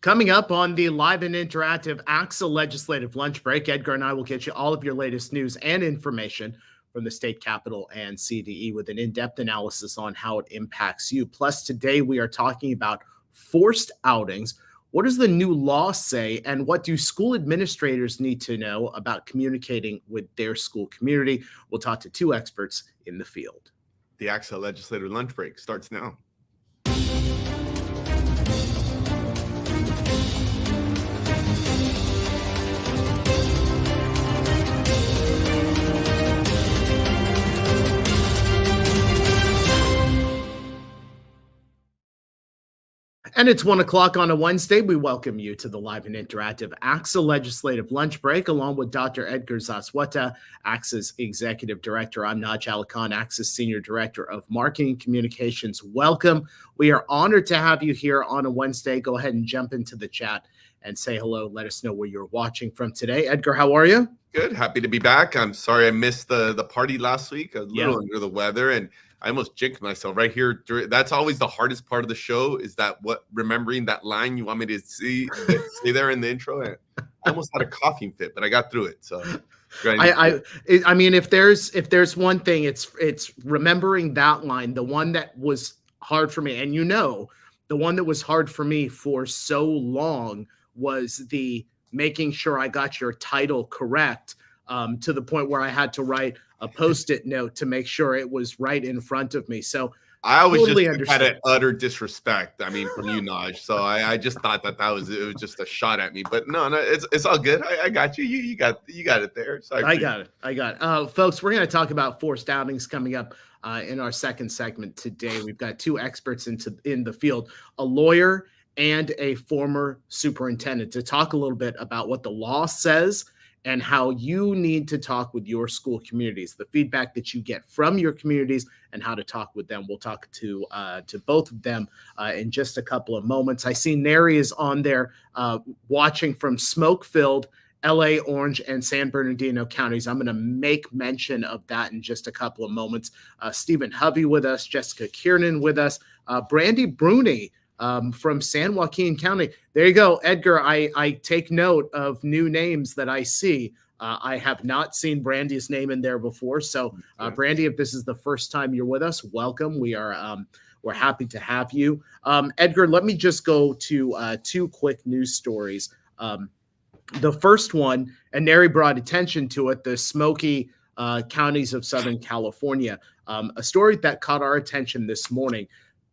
Coming up on the live and interactive ACSA legislative lunch break, Edgar and I will get you all of your latest news and information from the state capitol and CDE with an in-depth analysis on how it impacts you. Plus, today we are talking about forced outings. What does the new law say, and what do school administrators need to know about communicating with their school community? We'll talk to two experts in the field. The ACSA legislative lunch break starts now. And it's 1 o'clock on a Wednesday. We welcome you to the live and interactive ACSA legislative lunch break, along with Dr. Edgar Zasweta, ACSA's executive director. I'm Naj Alikhan, ACSA's senior director of marketing communications. Welcome. We are honored to have you here on a Wednesday. Go ahead and jump into the chat and say hello. Let us know where you're watching from today. Edgar, how are you? Good. Happy to be back. I'm sorry I missed the party last week. I was a little under the weather, and I almost jinxed myself right here. That's always the hardest part of the show, is that remembering that line you want me to say there in the intro. I almost had a coughing fit, but I got through it. So I mean, if there's one thing, it's remembering that line, the one that was hard for me. And the one that was hard for me for so long was the making sure I got your title correct, to the point where I had to write a Post-it note to make sure it was right in front of me. So I always totally had an utter disrespect. I mean, from you, Naj. So I just thought it was just a shot at me. But no, it's all good. I got you. You got it there. So I got it. Folks, we're going to talk about forced outings coming up in our second segment today. We've got two experts in the field, a lawyer and a former superintendent, to talk a little bit about what the law says and how you need to talk with your school communities, the feedback that you get from your communities, and how to talk with them. We'll talk to both of them in just a couple of moments. I see Neri is on there watching from smoke-filled LA, Orange, and San Bernardino counties. I'm going to make mention of that in just a couple of moments. Stephen Hovey with us, Jessica Kiernan with us, Brandy Bruni from San Joaquin County. There you go, Edgar. I take note of new names that I see. I have not seen Brandy's name in there before. So, Brandy, if this is the first time you're with us, welcome. We're happy to have you. Edgar, let me just go to two quick news stories. The first one, and Neri brought attention to it, the smoky counties of Southern California. A story that caught our attention this morning.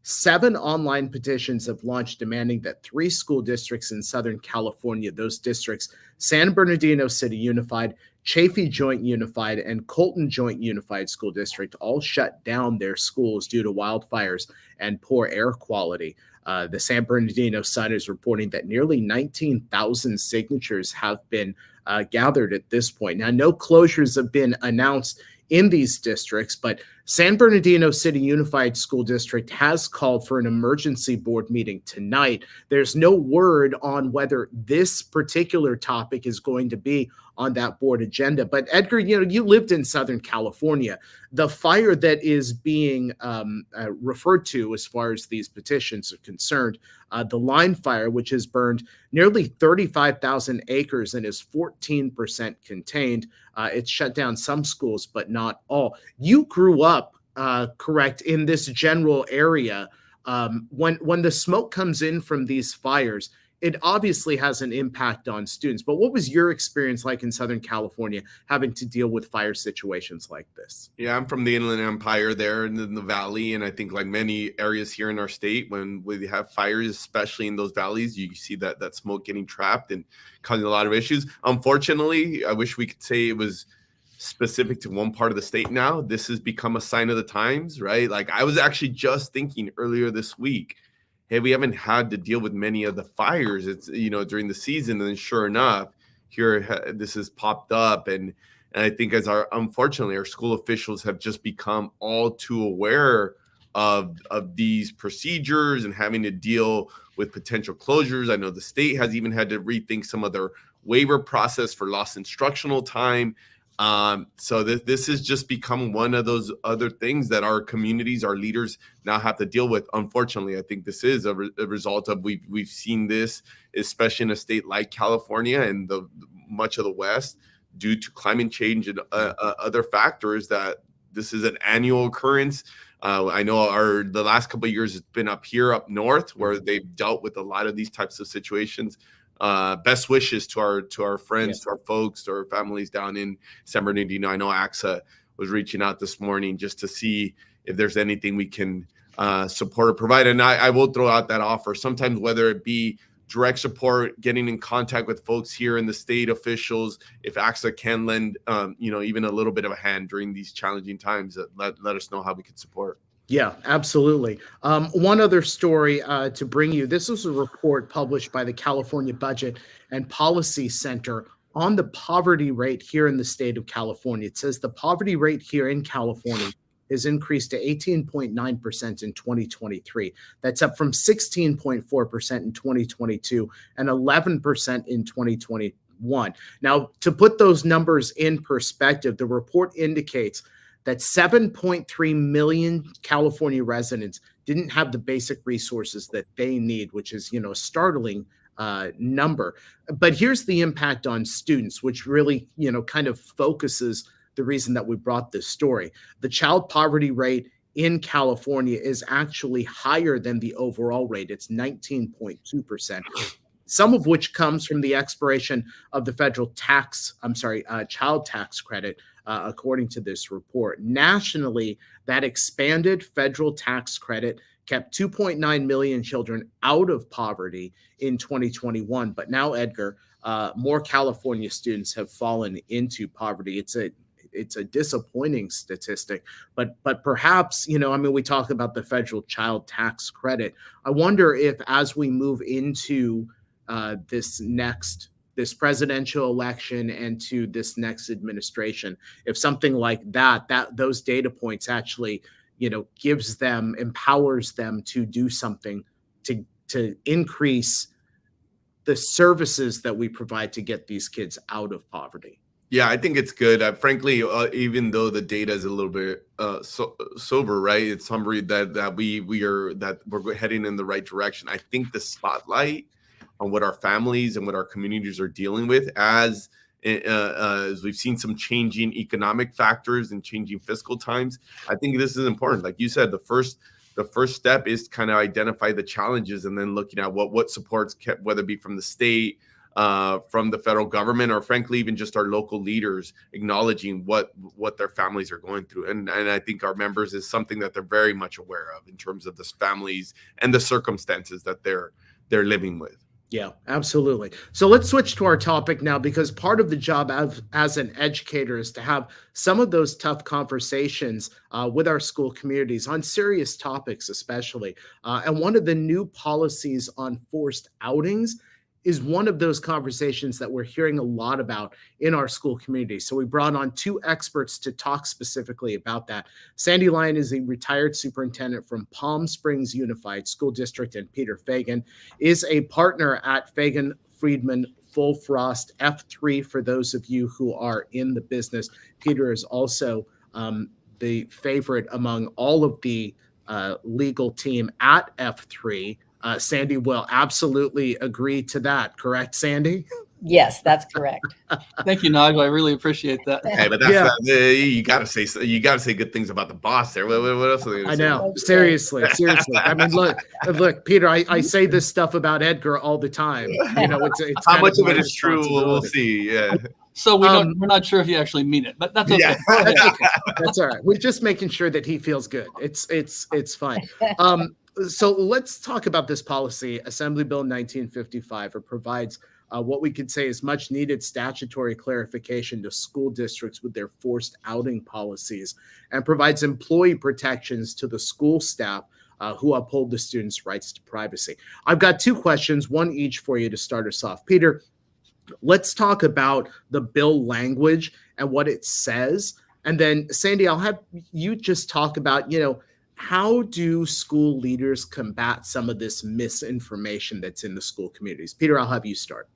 7 online petitions have launched demanding that 3 school districts in Southern California, those districts, San Bernardino City Unified, Chaffee Joint Unified, and Colton Joint Unified School District, all shut down their schools due to wildfires and poor air quality. The San Bernardino Sun is reporting that nearly 19,000 signatures have been gathered at this point. Now, no closures have been announced in these districts, but San Bernardino City Unified School District has called for an emergency board meeting tonight. There's no word on whether this particular topic is going to be on that board agenda. But Edgar, you lived in Southern California. The fire that is being referred to as far as these petitions are concerned, the line fire, which has burned nearly 35,000 acres and is 14% contained. It's shut down some schools, but not all. You grew up, correct, in this general area. When the smoke comes in from these fires, it obviously has an impact on students. But what was your experience like in Southern California having to deal with fire situations like this? Yeah, I'm from the Inland Empire there in the valley. And I think like many areas here in our state, when we have fires, especially in those valleys, you see that smoke getting trapped and causing a lot of issues. Unfortunately, I wish we could say it was specific to one part of the state now. This has become a sign of the times, right? Like I was actually just thinking earlier this week, hey, we haven't had to deal with many of the fires. It's, during the season. And then sure enough, here this has popped up. And I think unfortunately, our school officials have just become all too aware of these procedures and having to deal with potential closures. I know the state has even had to rethink some of their waiver process for lost instructional time. So this has just become one of those other things that our communities, our leaders now have to deal with. Unfortunately, I think this is a result of we've seen this, especially in a state like California and the much of the West, due to climate change and other factors, that this is an annual occurrence. I know the last couple of years it's been up north, where they've dealt with a lot of these types of situations. Best wishes to our friends, to our folks, to our families down in San Bernardino. I know ACSA was reaching out this morning just to see if there's anything we can support or provide. And I will throw out that offer. Sometimes, whether it be direct support, getting in contact with folks here in the state officials, if ACSA can lend, even a little bit of a hand during these challenging times, let us know how we can support. Yeah, absolutely. One other story to bring you. This was a report published by the California Budget and Policy Center on the poverty rate here in the state of California. It says the poverty rate here in California is increased to 18.9% in 2023. That's up from 16.4% in 2022 and 11% in 2021. Now, to put those numbers in perspective, the report indicates that 7.3 million California residents didn't have the basic resources that they need, which is, a startling number. But here's the impact on students, which really, kind of focuses the reason that we brought this story. The child poverty rate in California is actually higher than the overall rate. It's 19.2%. Some of which comes from the expiration of the federal child tax credit, according to this report. Nationally, that expanded federal tax credit kept 2.9 million children out of poverty in 2021. But now, Edgar, more California students have fallen into poverty. It's a disappointing statistic, but perhaps, we talk about the federal child tax credit. I wonder if, as we move into this presidential election and to this next administration, if something like that those data points actually, empowers them to do something to increase the services that we provide to get these kids out of poverty. Yeah, I think it's good. Frankly, even though the data is a little bit sober, right? It's summary that we're heading in the right direction. I think the spotlight on what our families and what our communities are dealing with, as we've seen some changing economic factors and changing fiscal times, I think this is important. Like you said, the first step is to kind of identify the challenges, and then looking at what supports, whether it be from the state, from the federal government, or frankly even just our local leaders, acknowledging what their families are going through. And I think our members is something that they're very much aware of in terms of the families and the circumstances that they're living with. Yeah, absolutely. So let's switch to our topic now, because part of the job as an educator is to have some of those tough conversations with our school communities on serious topics, especially. And one of the new policies on forced outings is one of those conversations that we're hearing a lot about in our school community. So we brought on two experts to talk specifically about that. Sandy Lyon is a retired superintendent from Palm Springs Unified School District, and Peter Fagan is a partner at Fagan Friedman Full Frost F3, for those of you who are in the business. Peter is also the favorite among all of the legal team at F3. Sandy will absolutely agree to that. Correct, Sandy? Yes, that's correct. Thank you, Nago. I really appreciate that. Hey, but that's you got to say good things about the boss there. What else are they gonna say? I know. Seriously. I mean, look, Peter. I say this stuff about Edgar all the time. It's how much of it is true. We'll see. Yeah. So we're not sure if you actually mean it, but that's okay. Yeah. That's okay. That's all right. We're just making sure that he feels good. It's fine. So let's talk about this policy, Assembly Bill 1955. It provides what we could say is much needed statutory clarification to school districts with their forced outing policies, and provides employee protections to the school staff who uphold the students' rights to privacy. I've got two questions, one each for you to start us off. Peter, let's talk about the bill language and what it says. And then Sandy, I'll have you just talk about, how do school leaders combat some of this misinformation that's in the school communities? Peter, I'll have you start.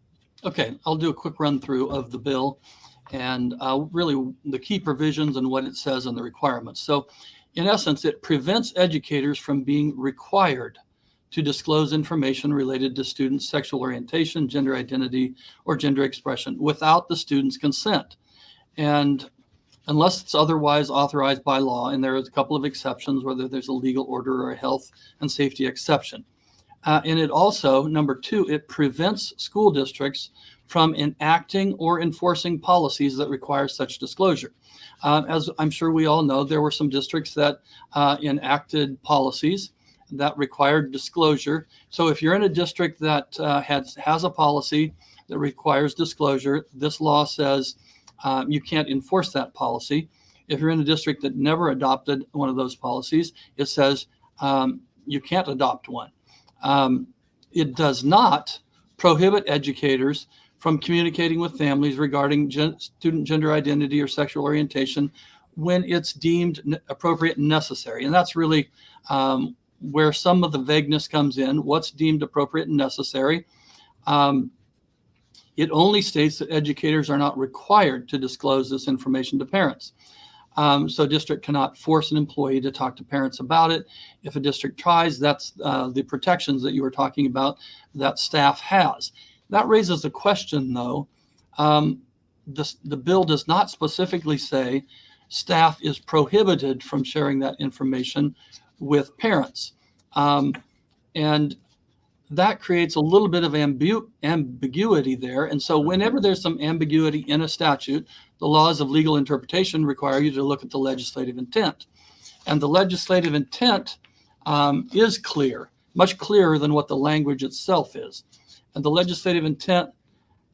Okay, I'll do a quick run through of the bill. and really the key provisions and what it says in the requirements. So in essence, it prevents educators from being required to disclose information related to students' sexual orientation, gender identity, or gender expression without the student's consent. And unless it's otherwise authorized by law, and there is a couple of exceptions, whether there's a legal order or a health and safety exception. And it also, number two, it prevents school districts from enacting or enforcing policies that require such disclosure. As I'm sure we all know, there were some districts that enacted policies that required disclosure. So if you're in a district that has a policy that requires disclosure, this law says you can't enforce that policy. If you're in a district that never adopted one of those policies, it says you can't adopt one. It does not prohibit educators from communicating with families regarding student gender identity or sexual orientation when it's deemed appropriate and necessary. And that's really where some of the vagueness comes in. What's deemed appropriate and necessary? It only states that educators are not required to disclose this information to parents. So a district cannot force an employee to talk to parents about it. If a district tries, that's the protections that you were talking about that staff has. That raises a question, though. The bill does not specifically say staff is prohibited from sharing that information with parents. And that creates a little bit of ambiguity there. And so whenever there's some ambiguity in a statute, the laws of legal interpretation require you to look at the legislative intent. And the legislative intent is clear, much clearer than what the language itself is. And the legislative intent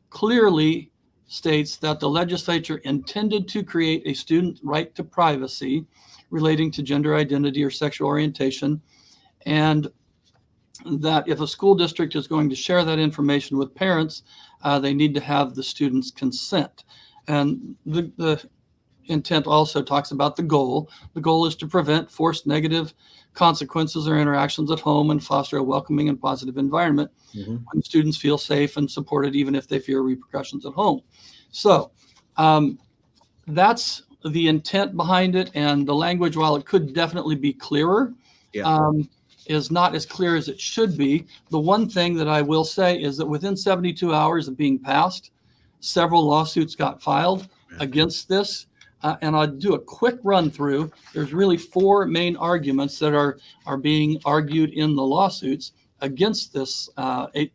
clearly states that the legislature intended to create a student right to privacy relating to gender identity or sexual orientation, and that if a school district is going to share that information with parents, they need to have the student's consent. And the intent also talks about the goal. The goal is to prevent forced negative consequences or interactions at home and foster a welcoming and positive environment when students feel safe and supported, even if they fear repercussions at home. So that's the intent behind it. And the language, while it could definitely be clearer, is not as clear as it should be. The one thing that I will say is that within 72 hours of being passed, several lawsuits got filed against this. And I'll do a quick run through. There's really four main arguments that are being argued in the lawsuits against this AB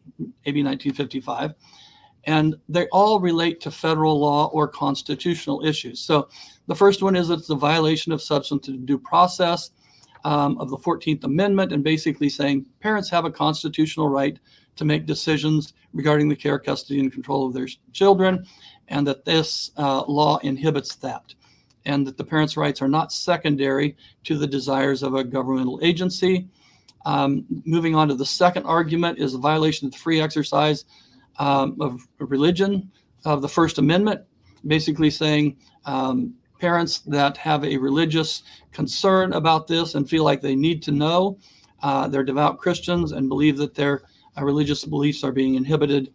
1955. And they all relate to federal law or constitutional issues. So the first one is it's a violation of substantive due process of the 14th Amendment, and basically saying parents have a constitutional right to make decisions regarding the care, custody, and control of their children, and that this law inhibits that, and that the parents' rights are not secondary to the desires of a governmental agency. Moving on to the second argument is a violation of the free exercise of religion of the First Amendment, basically saying parents that have a religious concern about this and feel like they need to know, they're devout Christians and believe that their religious beliefs are being inhibited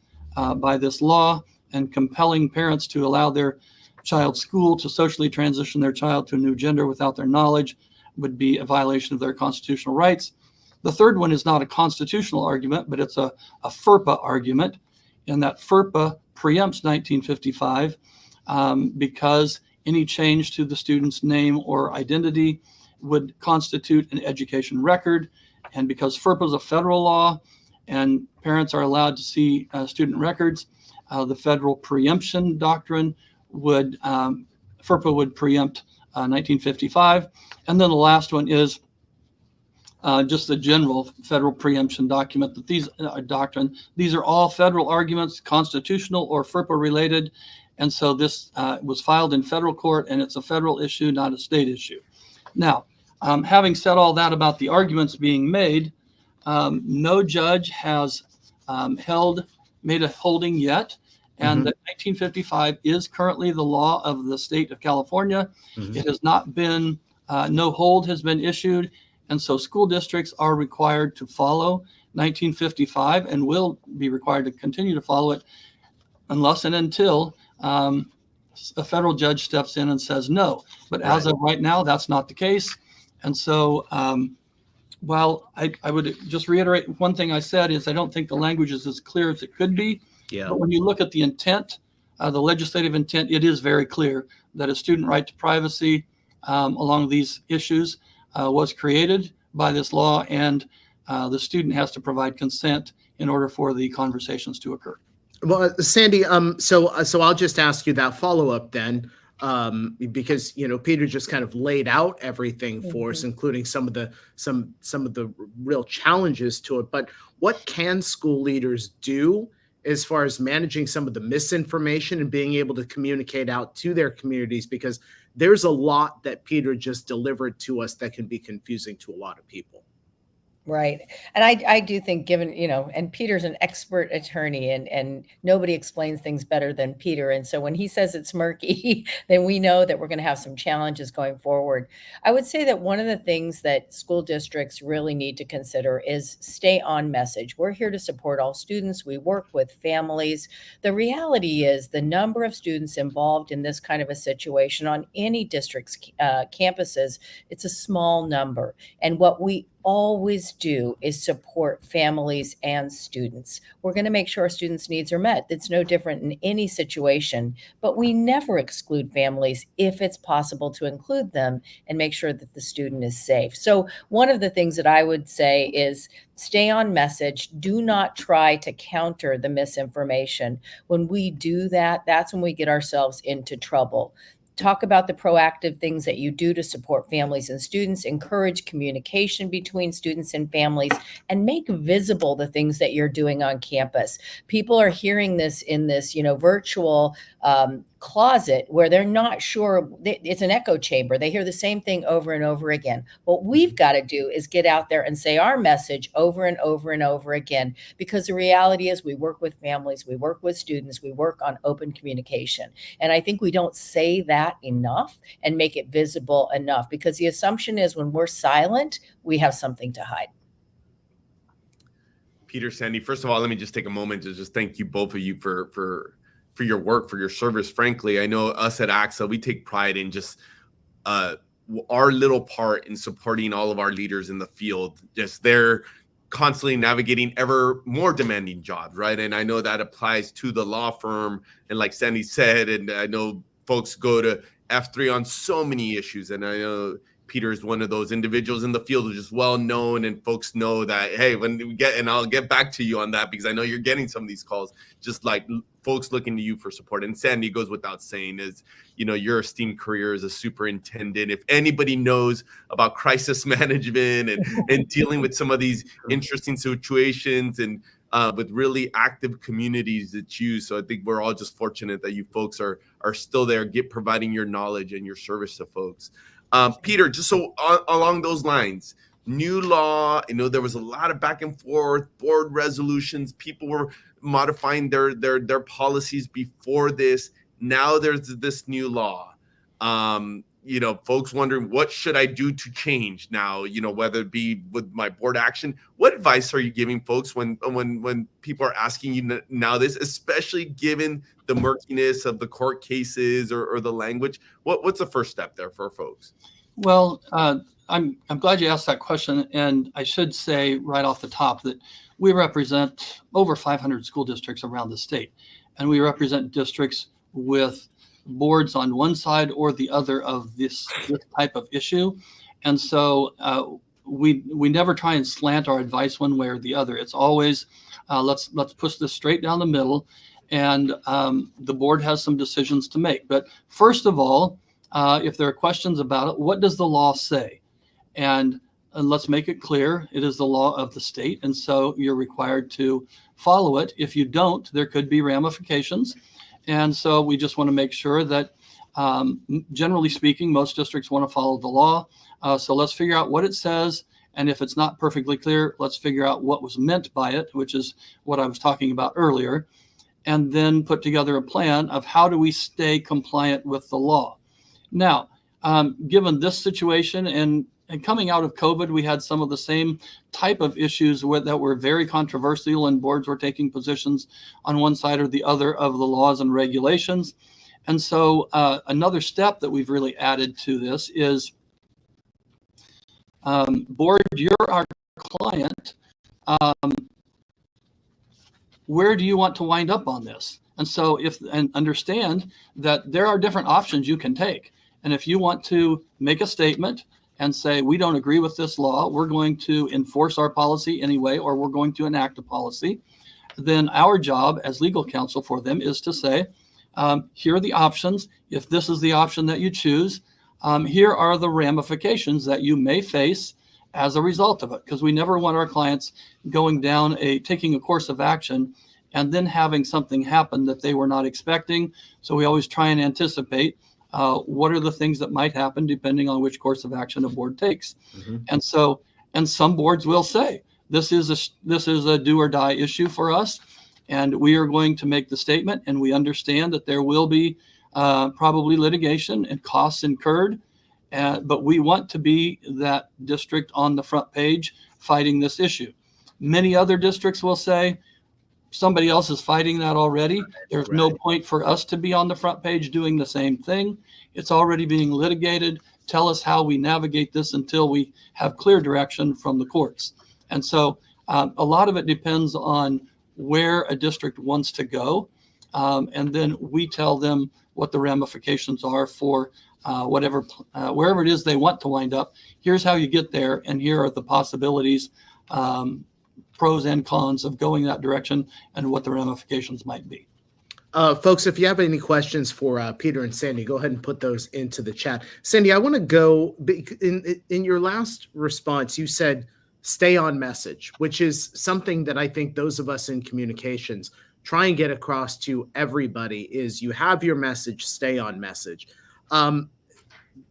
by this law, and compelling parents to allow their child's school to socially transition their child to a new gender without their knowledge would be a violation of their constitutional rights. The third one is not a constitutional argument, but it's a FERPA argument, and that FERPA preempts 1955 because any change to the student's name or identity would constitute an education record. And because FERPA is a federal law and parents are allowed to see student records, the federal preemption doctrine would, FERPA would preempt 1955. And then the last one is just the general federal preemption document that these are all federal arguments, constitutional or FERPA related. And so this was filed in federal court, and it's a federal issue, not a state issue. Now, having said all that about the arguments being made, no judge has made a holding yet. And that 1955 is currently the law of the state of California. It has not been, no hold has been issued. And so school districts are required to follow 1955 and will be required to continue to follow it unless and until a federal judge steps in and says no. But as Right. of right now, that's not the case. And so while I would just reiterate one thing I said is I don't think the language is as clear as it could be. Yeah. But when you look at the intent, the legislative intent, it is very clear that a student right to privacy along these issues was created by this law, and the student has to provide consent in order for the conversations to occur. Well, Sandy, so I'll just ask you that follow-up then, because Peter just kind of laid out everything for us, including some of the real challenges to it. But what can school leaders do as far as managing some of the misinformation and being able to communicate out to their communities? Because there's a lot that Peter just delivered to us that can be confusing to a lot of people. Right. And I do think given, and Peter's an expert attorney and nobody explains things better than Peter. And so when he says it's murky, then we know that we're going to have some challenges going forward. I would say that one of the things that school districts really need to consider is stay on message. We're here to support all students. We work with families. The reality is the number of students involved in this kind of a situation on any district's campuses, it's a small number. And what we always do is support families and students. We're going to make sure our students' needs are met. It's no different in any situation, but we never exclude families if it's possible to include them and make sure that the student is safe. So one of the things that I would say is stay on message. Do not try to counter the misinformation. When we do that, that's when we get ourselves into trouble. Talk about the proactive things that you do to support families and students, encourage communication between students and families, and make visible the things that you're doing on campus. People are hearing this in this, virtual closet where they're not sure. It's an echo chamber. They hear the same thing over and over again. What we've got to do is get out there and say our message over and over and over again, because the reality is we work with families, we work with students, we work on open communication. And I think we don't say that enough and make it visible enough, because the assumption is when we're silent, we have something to hide. Peter, Sandy, first of all, let me just take a moment to just thank you, both of you, for your work, for your service. Frankly, I know us at ACSA, we take pride in just our little part in supporting all of our leaders in the field. Just they're constantly navigating ever more demanding jobs, right? And I know that applies to the law firm. And like Sandy said, and I know folks go to F3 on so many issues. And I know Peter is one of those individuals in the field who's just well known, and folks know that, hey, when we get, and I'll get back to you on that because I know you're getting some of these calls, just like folks looking to you for support. And Sandy, goes without saying, is, your esteemed career as a superintendent. If anybody knows about crisis management and dealing with some of these interesting situations and with really active communities that use. So I think we're all just fortunate that you folks are still there, providing your knowledge and your service to folks. Peter, just so along those lines, new law, there was a lot of back and forth, board resolutions, people were modifying their policies before this. Now there's this new law. Folks wondering, what should I do to change now, whether it be with my board action. What advice are you giving folks when people are asking you now this, especially given the murkiness of the court cases or the language? What's the first step there for folks? Well, I'm glad you asked that question. And I should say right off the top that we represent over 500 school districts around the state. And we represent districts with boards on one side or the other of this type of issue. And so we never try and slant our advice one way or the other. It's always, let's push this straight down the middle. And the board has some decisions to make. But first of all, if there are questions about it, what does the law say? And let's make it clear, it is the law of the state. And so you're required to follow it. If you don't, there could be ramifications. And so we just want to make sure that, generally speaking, most districts want to follow the law. So let's figure out what it says. And if it's not perfectly clear, let's figure out what was meant by it, which is what I was talking about earlier. And then put together a plan of how do we stay compliant with the law. Now, given this situation and coming out of COVID, we had some of the same type of issues that were very controversial, and boards were taking positions on one side or the other of the laws and regulations. And so another step that we've really added to this is, board, you're our client. Where do you want to wind up on this? And so and understand that there are different options you can take. And if you want to make a statement and say, we don't agree with this law, we're going to enforce our policy anyway, or we're going to enact a policy, then our job as legal counsel for them is to say, here are the options. If this is the option that you choose, here are the ramifications that you may face as a result of it. Because we never want our clients going down taking a course of action and then having something happen that they were not expecting. So we always try and anticipate what are the things that might happen depending on which course of action a board takes. Mm-hmm. And some boards will say, this is a do or die issue for us, and we are going to make the statement, and we understand that there will be probably litigation and costs incurred, but we want to be that district on the front page fighting this issue. Many other districts will say, somebody else is fighting that already. There's no point for us to be on the front page doing the same thing. It's already being litigated. Tell us how we navigate this until we have clear direction from the courts. And so a lot of it depends on where a district wants to go. And then we tell them what the ramifications are for wherever it is they want to wind up. Here's how you get there, and here are the possibilities, pros and cons of going that direction, and what the ramifications might be. Folks, if you have any questions for Peter and Sandy, go ahead and put those into the chat. Sandy, I want to go in your last response. You said stay on message, which is something that I think those of us in communications try and get across to everybody is you have your message, stay on message.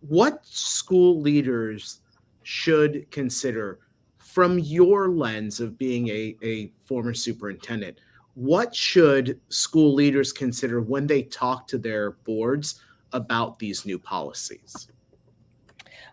What school leaders should consider from your lens of being a former superintendent? What should school leaders consider when they talk to their boards about these new policies?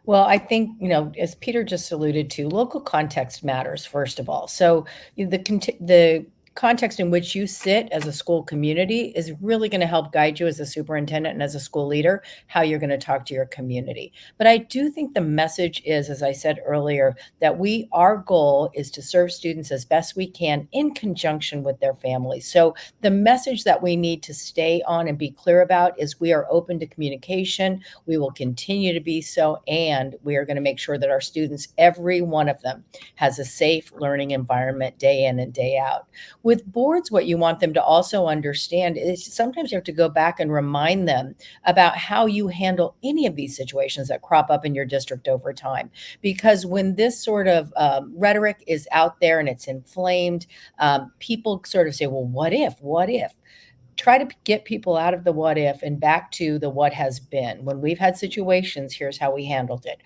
Well, I think, as Peter just alluded to, local context matters, first of all. So the context in which you sit as a school community is really going to help guide you as a superintendent and as a school leader, how you're going to talk to your community. But I do think the message is, as I said earlier, that our goal is to serve students as best we can in conjunction with their families. So the message that we need to stay on and be clear about is we are open to communication. We will continue to be so, and we are going to make sure that our students, every one of them, has a safe learning environment day in and day out. With boards, what you want them to also understand is sometimes you have to go back and remind them about how you handle any of these situations that crop up in your district over time. Because when this sort of rhetoric is out there and it's inflamed, people sort of say, well, what if? Try to get people out of the what if and back to the what has been. When we've had situations, here's how we handled it.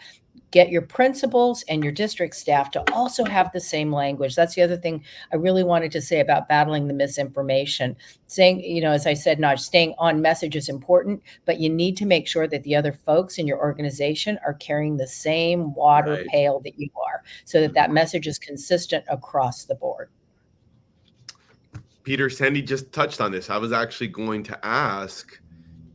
Get your principals and your district staff to also have the same language. That's the other thing I really wanted to say about battling the misinformation. Saying, as I said, not staying on message is important, but you need to make sure that the other folks in your organization are carrying the same water pail that you are, so that message is consistent across the board. Peter, Sandy just touched on this. I was actually going to ask,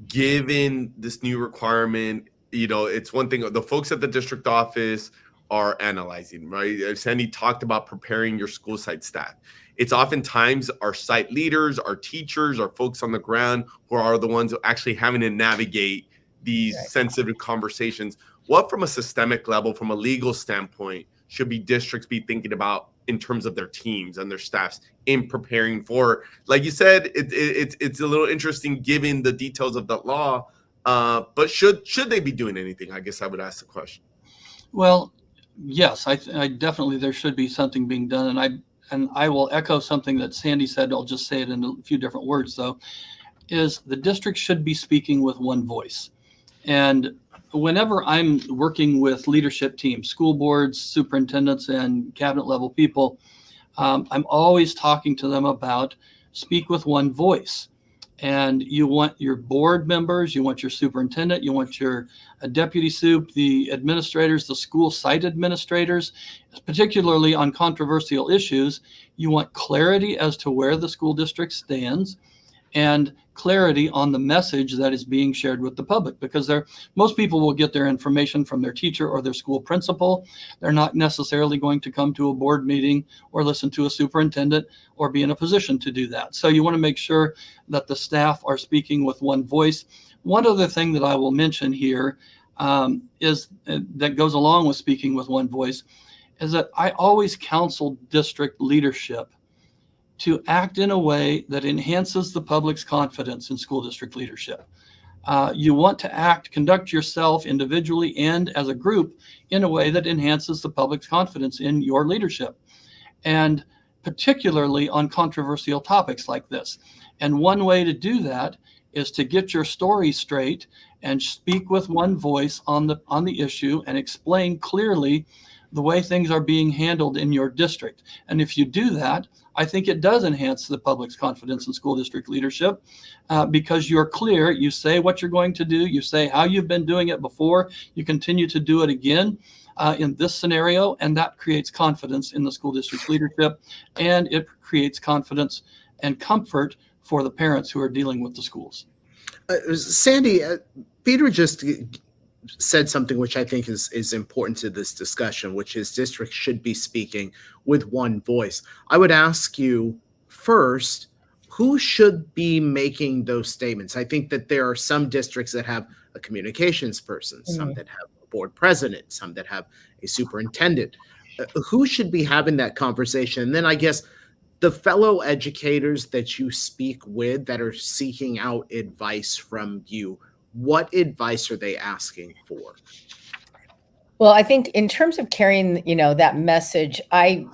given this new requirement, it's one thing the folks at the district office are analyzing, right? Sandy talked about preparing your school site staff. It's oftentimes our site leaders, our teachers, our folks on the ground who are the ones actually having to navigate these sensitive conversations. What, from a systemic level, from a legal standpoint, should districts be thinking about in terms of their teams and their staffs in preparing for, like you said, it's a little interesting given the details of the law, but should they be doing anything? I guess I would ask the question. Well, yes, I definitely, there should be something being done. And I will echo something that Sandy said. I'll just say it in a few different words, though, is the district should be speaking with one voice. And whenever I'm working with leadership teams, school boards, superintendents, and cabinet level people, I'm always talking to them about speak with one voice. And you want your board members, you want your superintendent, you want your deputy sup, the administrators, the school site administrators, particularly on controversial issues. You want clarity as to where the school district stands. and clarity on the message that is being shared with the public, because most people will get their information from their teacher or their school principal. They're not necessarily going to come to a board meeting or listen to a superintendent or be in a position to do that. So you want to make sure that the staff are speaking with one voice. One other thing that I will mention here is that goes along with speaking with one voice is that I always counsel district leadership to act in a way that enhances the public's confidence in school district leadership. You want to conduct yourself individually and as a group in a way that enhances the public's confidence in your leadership, and particularly on controversial topics like this. And one way to do that is to get your story straight and speak with one voice on the issue and explain clearly the way things are being handled in your district. And if you do that, I think it does enhance the public's confidence in school district leadership because you're clear. You say what you're going to do. You say how you've been doing it before. You continue to do it again in this scenario, and that creates confidence in the school district's leadership, and it creates confidence and comfort for the parents who are dealing with the schools. Sandy, Peter just said something which I think is important to this discussion, which is districts should be speaking with one voice. I would ask you first, who should be making those statements? I think that there are some districts that have a communications person, some that have a board president, some that have a superintendent. Who should be having that conversation? And then I guess the fellow educators that you speak with that are seeking out advice from you, what advice are they asking for? Well, I think in terms of carrying, that message, I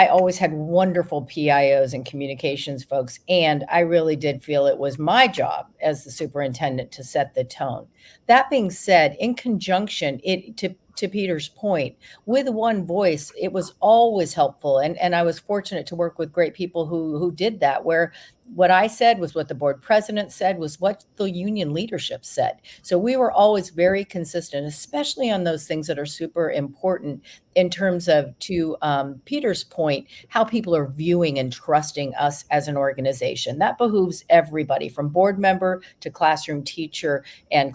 always had wonderful PIOs and communications folks, and I really did feel it was my job as the superintendent to set the tone. That being said, in conjunction, to Peter's point, with one voice, it was always helpful. And I was fortunate to work with great people who did that, where what I said was what the board president said was what the union leadership said. So we were always very consistent, especially on those things that are super important in terms of, to Peter's point, how people are viewing and trusting us as an organization. That behooves everybody from board member to classroom teacher and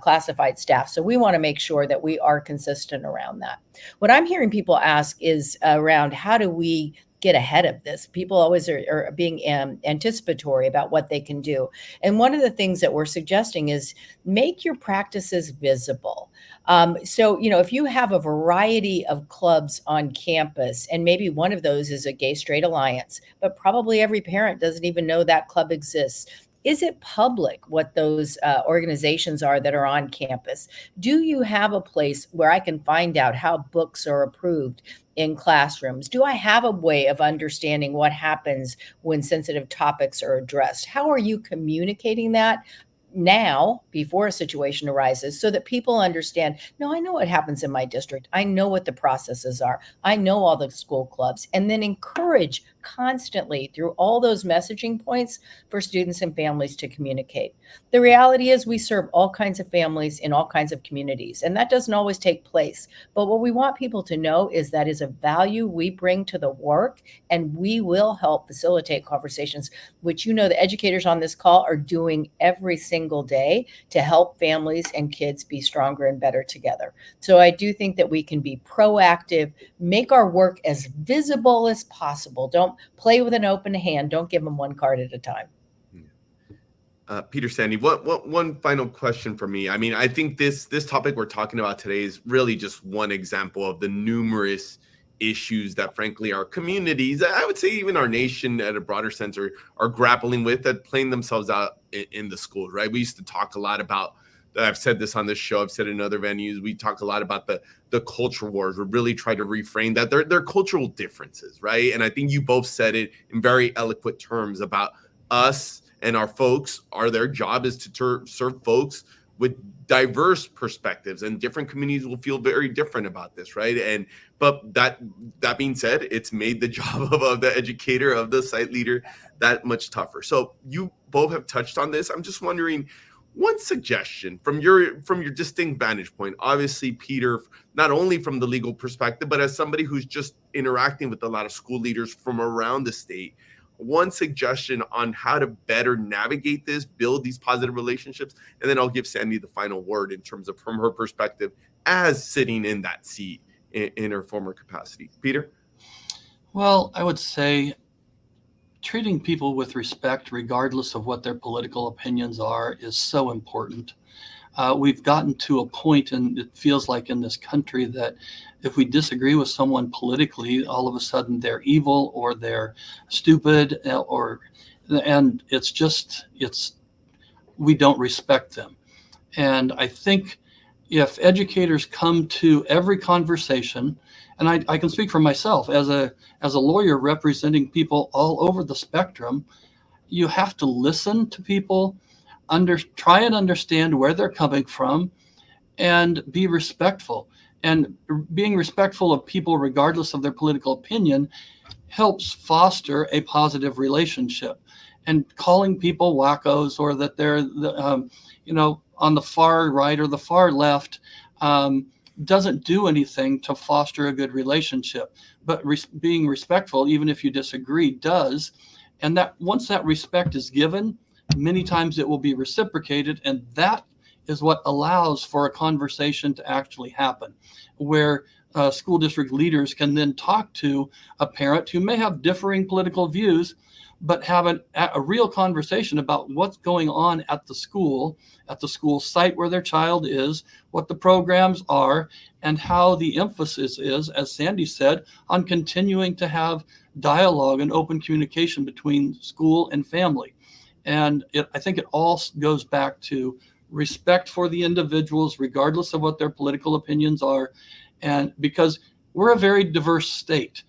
classified staff. So we want to make sure that we are consistent around that. What I'm hearing people ask is around how do we get ahead of this? People always are being anticipatory about what they can do. And one of the things that we're suggesting is make your practices visible. So, if you have a variety of clubs on campus, and maybe one of those is a gay straight alliance, but probably every parent doesn't even know that club exists. Is it public what those organizations are that are on campus? Do you have a place where I can find out how books are approved in classrooms? Do I have a way of understanding what happens when sensitive topics are addressed? How are you communicating that now before a situation arises so that people understand, no, I know what happens in my district. I know what the processes are. I know all the school clubs, and then encourage constantly through all those messaging points for students and families to communicate. The reality is we serve all kinds of families in all kinds of communities, and that doesn't always take place. But what we want people to know is that is a value we bring to the work, and we will help facilitate conversations, which the educators on this call are doing every single day to help families and kids be stronger and better together. So I do think that we can be proactive, make our work as visible as possible. Don't play with an open hand. Don't give them one card at a time. Peter, Sandy, what one final question for me? I mean, I think this topic we're talking about today is really just one example of the numerous issues that, frankly, our communities, I would say even our nation at a broader sense, are grappling with, that playing themselves out in the schools, right? We used to talk a lot about, I've said this on this show, I've said it in other venues, we talk a lot about the culture wars. We really try to reframe that. They're cultural differences, right? And I think you both said it in very eloquent terms about us and our folks. Their job is to serve folks with diverse perspectives, and different communities will feel very different about this, right? But that being said, it's made the job of the educator, of the site leader, that much tougher. So you both have touched on this. I'm just wondering, one suggestion from your distinct vantage point, obviously, Peter, not only from the legal perspective, but as somebody who's just interacting with a lot of school leaders from around the state, one suggestion on how to better navigate this, build these positive relationships, and then I'll give Sandy the final word in terms of from her perspective as sitting in that seat in her former capacity. Peter? Well, I would say treating people with respect, regardless of what their political opinions are, is so important. We've gotten to a point, and it feels like in this country, that if we disagree with someone politically, all of a sudden they're evil or they're stupid, and we don't respect them. And I think if educators come to every conversation, and I can speak for myself as a lawyer representing people all over the spectrum, you have to listen to people, try and understand where they're coming from, and be respectful. And being respectful of people, regardless of their political opinion, helps foster a positive relationship. And calling people wackos, or that they're on the far right or the far left, doesn't do anything to foster a good relationship. But being respectful, even if you disagree, does. And that once that respect is given, many times it will be reciprocated, and that is what allows for a conversation to actually happen, where school district leaders can then talk to a parent who may have differing political views, but have a real conversation about what's going on at the school site where their child is, what the programs are, and how the emphasis is, as Sandy said, on continuing to have dialogue and open communication between school and family. And I think it all goes back to respect for the individuals, regardless of what their political opinions are. And because we're a very diverse state,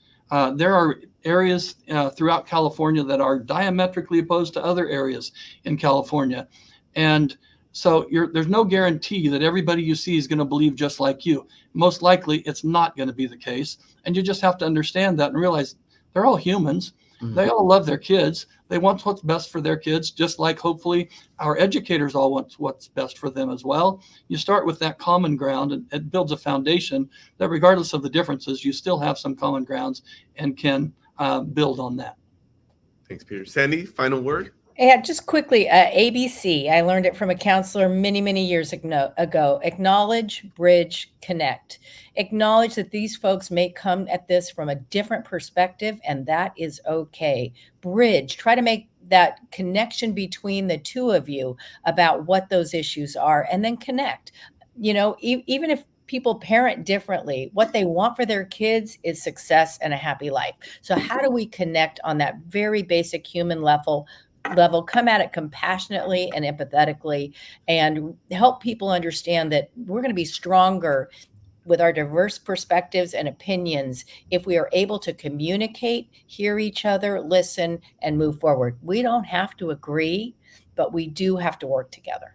there are areas throughout California that are diametrically opposed to other areas in California. And so there's no guarantee that everybody you see is going to believe just like you. Most likely, it's not going to be the case. And you just have to understand that and realize they're all humans. Mm-hmm. They all love their kids. They want what's best for their kids, just like hopefully our educators all want what's best for them as well. You start with that common ground, and it builds a foundation that regardless of the differences, you still have some common grounds and can build on that. Thanks, Peter. Sandy, final word? Yeah, just quickly, ABC. I learned it from a counselor many, many years ago. Acknowledge, bridge, connect. Acknowledge that these folks may come at this from a different perspective, and that is okay. Bridge, try to make that connection between the two of you about what those issues are, and then connect. Even if people parent differently, what they want for their kids is success and a happy life. So how do we connect on that very basic human level, come at it compassionately and empathetically, and help people understand that we're going to be stronger with our diverse perspectives and opinions if we are able to communicate, hear each other, listen, and move forward. We don't have to agree, but we do have to work together.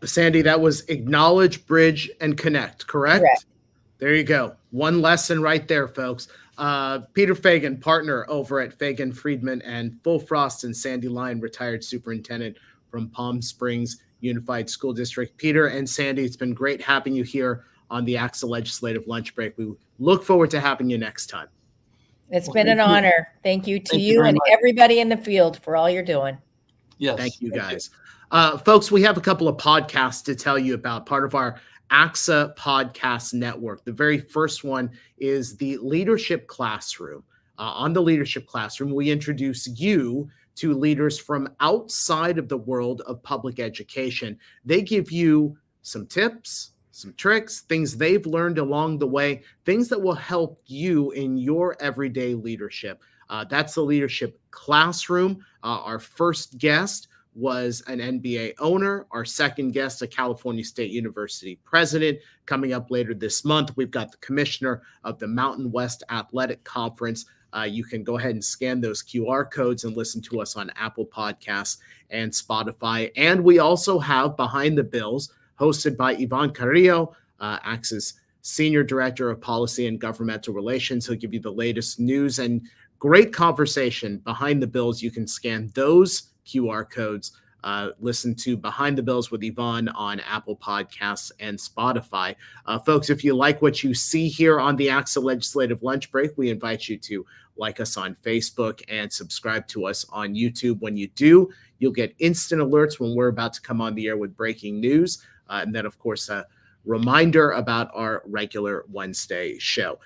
Sandy, that was acknowledge, bridge, and connect, correct? Correct. There you go. One lesson right there, folks. Peter Fagan, partner over at Fagan, Friedman, and Full Frost, and Sandy Lyon, retired superintendent from Palm Springs Unified School District. Peter and Sandy, it's been great having you here on the ACSA Legislative Lunch Break. We look forward to having you next time. It's been an honor. Thank you to you and everybody in the field for all you're doing. Yes. Thank you, guys. Folks, we have a couple of podcasts to tell you about, part of our ACSA Podcast Network. The very first one is the Leadership Classroom. On the Leadership Classroom, we introduce you to leaders from outside of the world of public education. They give you some tips, some tricks, things they've learned along the way, things that will help you in your everyday leadership. That's the Leadership Classroom. Our first guest was an NBA owner. Our second guest, a California State University president. Coming up later this month, we've got the commissioner of the Mountain West Athletic Conference. You can go ahead and scan those QR codes and listen to us on Apple Podcasts and Spotify. And we also have Behind the Bills, hosted by Ivan Carrillo, ACSA's Senior Director of Policy and Governmental Relations. He'll give you the latest news and great conversation behind the bills. You can scan those QR codes, listen to Behind the Bills with Yvonne on Apple Podcasts and Spotify. Folks, if you like what you see here on the ACSA Legislative Lunch Break, we invite you to like us on Facebook, and subscribe to us on YouTube. When you do, you'll get instant alerts when we're about to come on the air with breaking news. And then, of course, a reminder about our regular Wednesday show.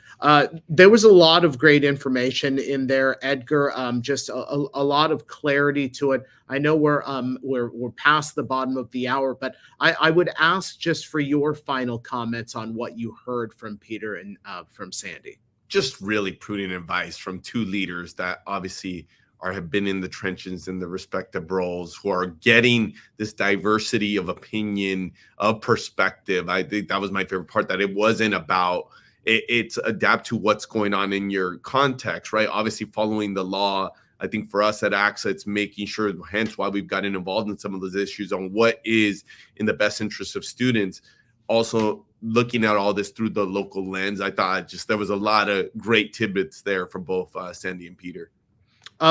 There was a lot of great information in there, Edgar. Just a lot of clarity to it. I know we're past the bottom of the hour, but I would ask just for your final comments on what you heard from Peter and from Sandy. Just really prudent advice from two leaders that obviously have been in the trenches in the respective roles, who are getting this diversity of opinion, of perspective. I think that was my favorite part, that it wasn't about it's adapt to what's going on in your context, right? Obviously following the law. I think for us at ACSA, it's making sure, hence why we've gotten involved in some of those issues on what is in the best interest of students. Also looking at all this through the local lens. I thought just there was a lot of great tidbits there from both Sandy and Peter.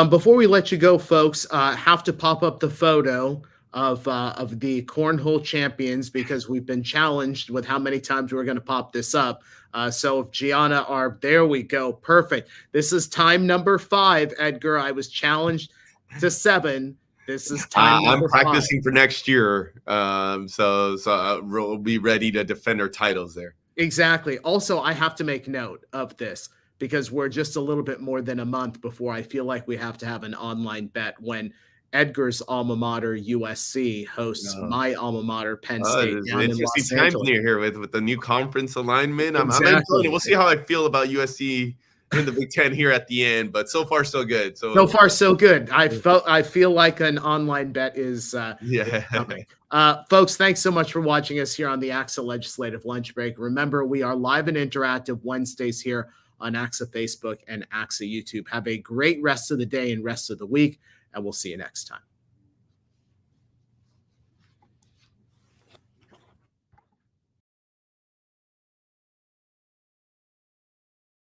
Before we let you go, folks, have to pop up the photo of the cornhole champions, because we've been challenged with how many times we're going to pop this up. So if Gianna there we go. Perfect. This is time number 5, Edgar. I was challenged to 7. This is time number I'm practicing 5 for next year. So we'll be ready to defend our titles there. Exactly. Also, I have to make note of this, because we're just a little bit more than a month before I feel like we have to have an online bet when Edgar's alma mater, USC, hosts my alma mater, Penn State. Down in Los times near here with the new conference alignment. Exactly. I'm enjoying it. We'll see how I feel about USC in the Big Ten here at the end, but so far so good. So far so good. I feel like an online bet is coming. Folks, thanks so much for watching us here on the ACSA Legislative Lunch Break. Remember, we are live and interactive Wednesdays here on ACSA Facebook and ACSA YouTube. Have a great rest of the day and rest of the week, and we'll see you next time.